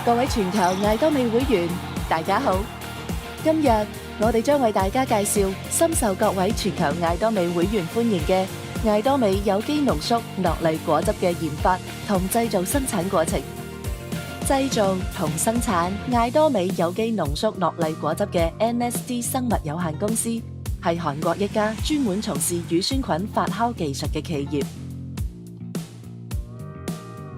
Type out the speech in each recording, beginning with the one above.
各位全球艾多美會員，大家好。今日我哋將為大家介紹深受各位全球艾多美會員歡迎嘅艾多美有機濃縮諾麗果汁嘅研發同製造生產過程。製造同生產艾多美有機濃縮諾麗果汁嘅 NST 生物有限公司，係韓國一家專門從事乳酸菌發酵技術嘅企業。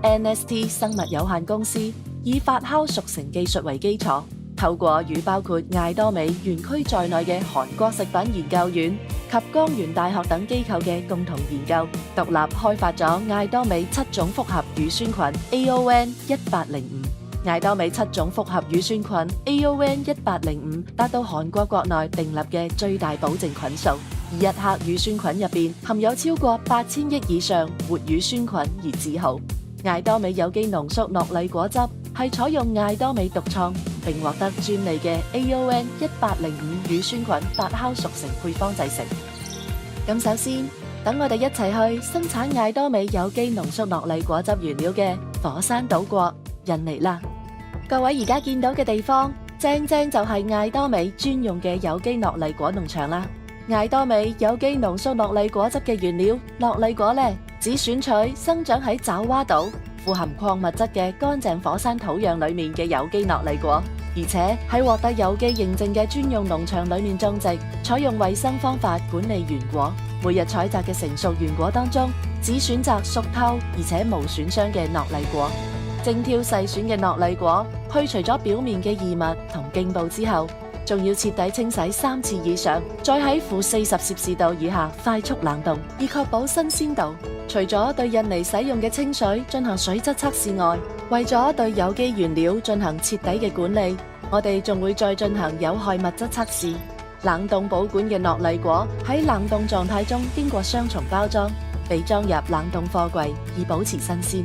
NST 生物有限公司以發酵熟成技術為基礎，透過與包括艾多美園區在內嘅韓國食品研究院及江原大學等機構嘅共同研究，獨立開發咗艾多美7種複合乳酸菌 AON1805。艾多美7種複合乳酸菌 AON1805 達到韓國國內訂立嘅最大保證菌數，以一克乳酸菌入邊含有超過8000億以上活乳酸菌而自豪。艾多美有機濃縮諾麗果汁係採用艾多美獨創並獲得專利嘅 AON1805 乳酸菌發酵熟成配方製成。咁首先，等我哋一齊去生產艾多美有機濃縮諾麗果汁原料嘅火山島國印尼啦。各位而家見到嘅地方，正正就係艾多美專用嘅有機諾麗果農場啦。艾多美有機濃縮諾麗果汁嘅原料諾麗果呢，只選取生長喺爪哇島富含礦物質嘅乾淨火山土壤裏面嘅有機諾麗果，而且喺獲得有機認證嘅專用農場裏面種植，採用衛生方法管理原果。每日採摘嘅成熟原果當中，只選擇熟透而且無損傷嘅諾麗果。精挑細選嘅諾麗果，去除咗表面嘅異物同莖部之後，仲要徹底清洗3次以上，再喺負40攝氏度以下快速冷凍，以確保新鮮度。除咗對印尼使用嘅清水進行水質測試外，為咗對有機原料進行徹底嘅管理，我哋仲會再進行有害物質測試。冷凍保管嘅諾麗果喺冷凍狀態中經過雙重包裝，被裝入冷凍貨櫃以保持新鮮。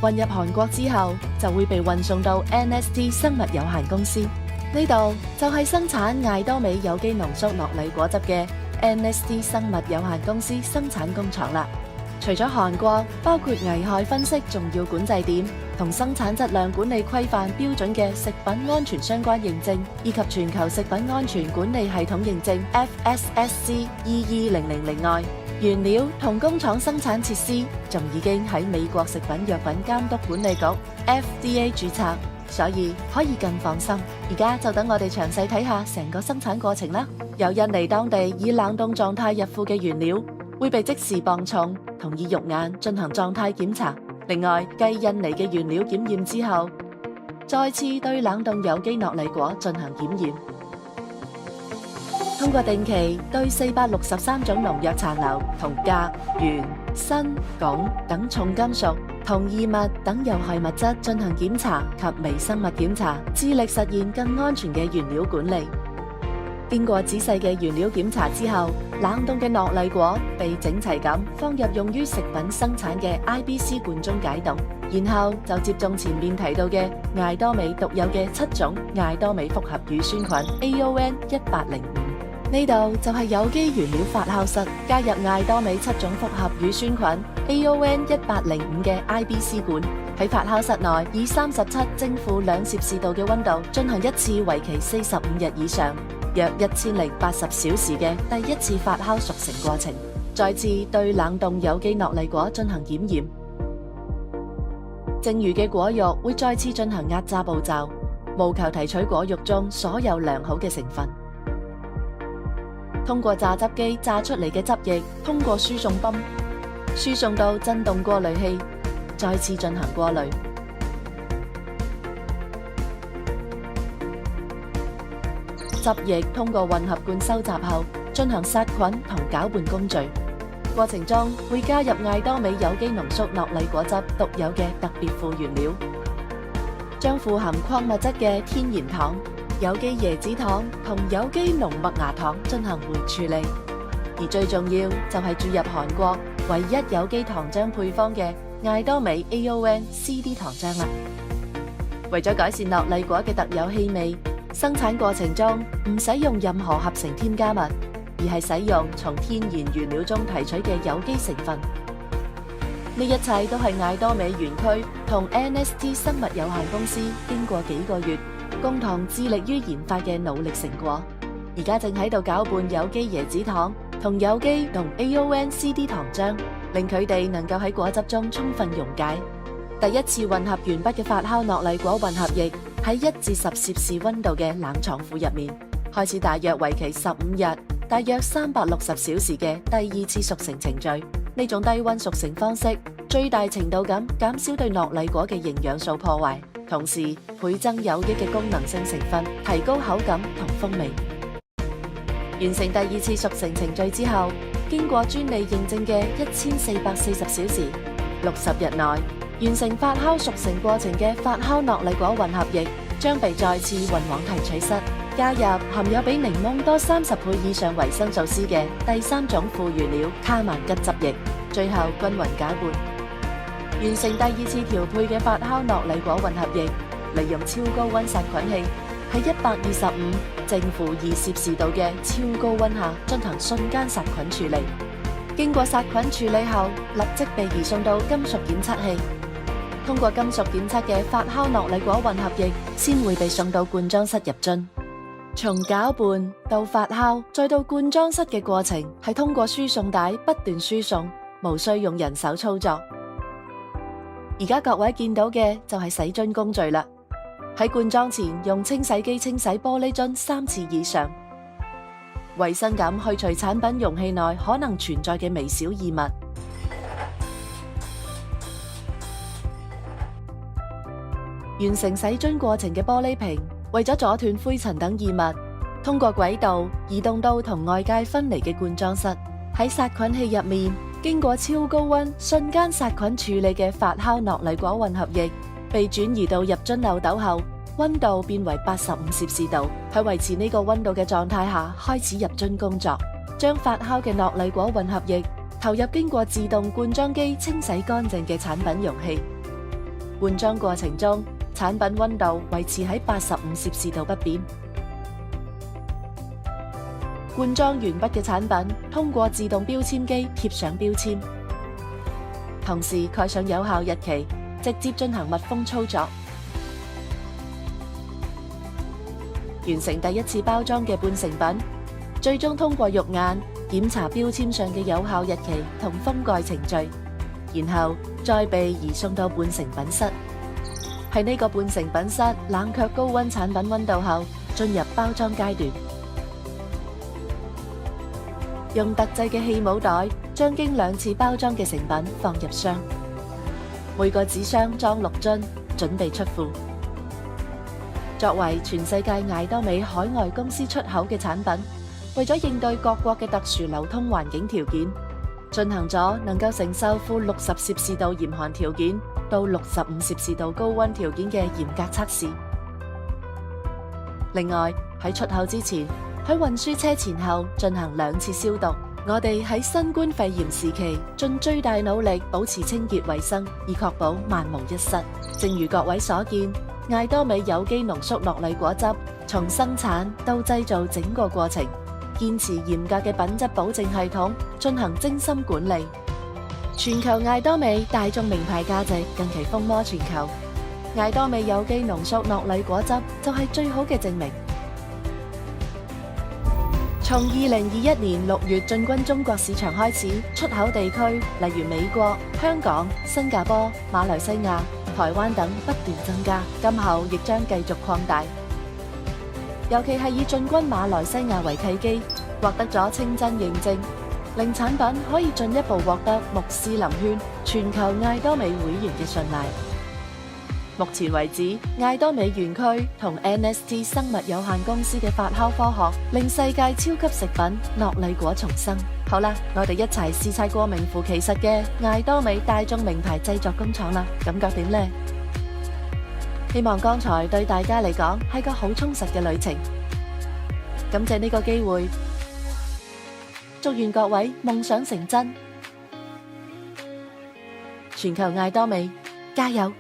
運入韓國之後，就會被運送到 NST 生物有限公司。呢度就係生產艾多美有機濃縮諾麗果汁嘅 NST 生物有限公司生產工廠啦。除咗韓國，包括危害分析重要管制點同生產質量管理規範標準嘅食品安全相關認證，以及全球食品安全管理系統認證 FSSC EE000外，原料同工廠生產設施仲已經喺美國食品藥品監督管理局 FDA 註冊，所以可以更放心。而家就等我哋詳細睇下成個生產過程啦。由印尼當地以冷凍狀態入庫嘅原料，會被即時磅重，同以肉眼進行狀態檢查。另外，繼印尼嘅原料檢驗之後，再次對冷凍有機諾麗果進行檢驗。通過定期對463種農藥殘留同鎘、鉛、砷、汞等重金屬同異物等有害物質進行檢查及微生物檢查，致力實現更安全嘅原料管理。經過仔細嘅原料檢查之後，冷凍嘅諾麗果被整齊咁放入用於食品生產嘅 IBC 罐中解凍，然後就接種前面提到嘅艾多美獨有嘅7種艾多美複合乳酸菌 AON1805。呢度就係有機原料發酵室，加入艾多美7種複合乳酸菌 AON1805嘅 IBC 罐，喺發酵室內以37正負2攝氏度嘅溫度進行一次為期45日以上，約1080小時嘅第一次發酵熟成過程，再次對冷凍有機諾麗果進行檢驗。剩餘嘅果肉會再次進行壓榨步驟，務求提取果肉中所有良好嘅成分。通過榨汁機榨出嚟嘅汁液，通過輸送泵輸送到震動過濾器，再次進行過濾。汁液通過混合罐收集後，進行殺菌同攪拌工序。過程中會加入艾多美有機濃縮諾麗果汁獨有嘅特別副原料，將富含礦物質嘅天然糖、有機椰子糖同有機濃麥芽糖進行回處理。而最重要就係注入韓國唯一有機糖漿配方嘅艾多美 AON-CD 糖漿啦。為咗改善諾麗果嘅特有氣味，生產過程中唔使用任何合成添加物，而係使用從天然原料中提取嘅有機成分。呢一切都係艾多美園區同 NST 生物有限公司經過幾個月共同致力於研發嘅努力成果。而家正喺度攪拌有機椰子糖同有機同 AONCD 糖漿，令佢哋能夠喺果汁中充分溶解。第一次混合完畢嘅發酵諾麗果混合液喺1至10攝氏溫度嘅冷藏庫入面，開始大約為期15日，大約360小時嘅第二次熟成程序。呢種低溫熟成方式最大程度咁減少對諾麗果嘅營養素破壞，同時倍增有益嘅功能性成分，提高口感同風味。完成第二次熟成程序之後，經過專利認證嘅1440小時，60日內完成發酵熟成過程嘅發酵諾麗果混合液將被再次運往提取室，加入含有比檸檬多30倍以上維生素 C 嘅第3種副原料卡曼吉汁液，最後均勻攪拌。完成第二次調配嘅發酵諾麗果混合液，利用超高溫殺菌器喺125正負2攝氏度嘅超高溫下進行瞬間殺菌處理。經過殺菌處理後，立即被移送到金屬檢測器。通過金屬檢測嘅發酵諾麗果混合液先會被送到灌裝室入樽。從攪拌到發酵再到灌裝室嘅過程係通過輸送帶不斷輸送，無需用人手操作。而家各位見到嘅就係洗樽工序啦。喺灌裝前用清洗機清洗玻璃樽3次以上，衛生咁去除產品容器內可能存在嘅微小異物。完成洗樽過程嘅玻璃瓶，為咗阻斷灰塵等異物，通過軌道移動到同外界分離嘅灌裝室。喺殺菌器入面，經過超高溫瞬間殺菌處理嘅發酵諾麗果混合液被轉移到入樽漏斗後，溫度變為85攝氏度。喺維持呢個溫度嘅狀態下，開始入樽工作，將發酵嘅諾麗果混合液投入經過自動灌裝機清洗乾淨嘅產品容器。灌裝過程中，產品溫度維持喺85攝氏度不變。灌裝完畢嘅產品通過自動標籤機貼上標籤，同時蓋上有效日期，直接進行密封操作。完成第一次包裝嘅半成品，最終通過肉眼檢查標籤上嘅有效日期同封蓋程序，然後再被移送到半成品室。喺呢個半成品室冷卻高溫產品溫度後，進入包裝階段。用特製嘅氣帽袋將經2次包裝嘅成品放入箱，每個紙箱裝6樽，準備出庫。作為全世界艾多美海外公司出口嘅產品，為咗應對各國嘅特殊流通環境條件，進行咗能夠承受負60攝氏度嚴寒條件到65攝氏度高溫條件嘅嚴格測試。另外，喺出口之前，喺運輸車前後進行2次消毒。我哋喺新冠肺炎時期盡最大努力保持清潔衛生，以確保萬無一失。正如各位所見，艾多美有機濃縮諾麗果汁從生產到製造整個過程，堅持嚴格嘅品質保證系統，進行精心管理。全球艾多美大眾名牌價值近期風靡全球，艾多美有機濃縮諾麗果汁就係最好嘅證明。從2021年6月進軍中國市場開始，出口地區例如美國、香港、新加坡、馬來西亞、台灣等不斷增加，今後亦將繼續擴大。尤其係以進軍馬來西亞為契機，獲得咗清真認證，令產品可以進一步獲得穆斯林圈全球艾多美會員嘅信賴。目前為止，艾多美園區同 NST 生物有限公司嘅發酵科學，令世界超級食品諾麗果重生。好啦，我哋一齊視察過名副其實嘅艾多美大眾名牌製作工廠啦，感覺點呢？希望剛才對大家嚟講係個好充實嘅旅程。感謝呢個機會，祝願各位夢想成真，全球艾多美加油！